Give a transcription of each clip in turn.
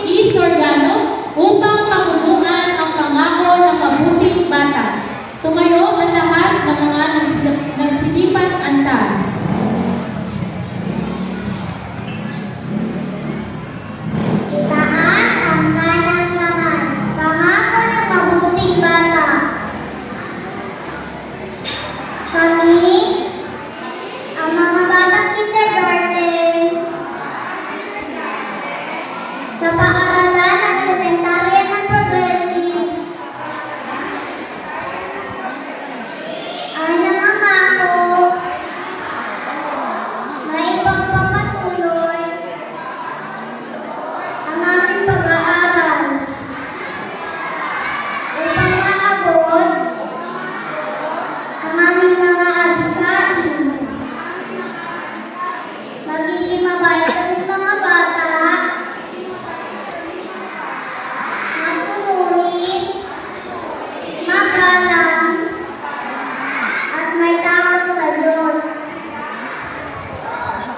E. Soriano upang pamunuan ang pangako ng mabuting bata. Tumayo ang lahat ng mga nagsilipan antas. Itaas ang kanang kamay. Pangako ng mabuting bata. Kami, ang mga batang kindergarten, sa paaralan ng elementarya ng Progressive, ay nangangako na ipagpapatuloy ang aming pag-aaral upang maabot ang aming mga adhikain. Magiging mabait kaming mga bata, masunurin, magalang, at may takot sa Diyos.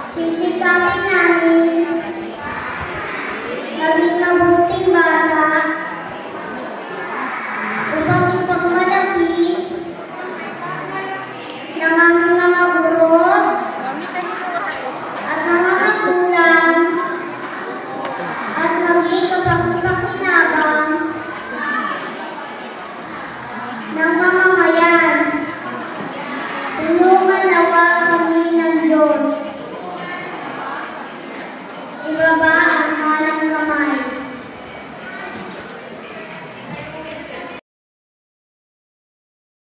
Sisikapin namin maging mabuting bata upang ipagmalaki ng aming mga guro at mga magulang at maging kapaki-pakinabang ng mamamayan. Tulungan nawa kami ng Diyos.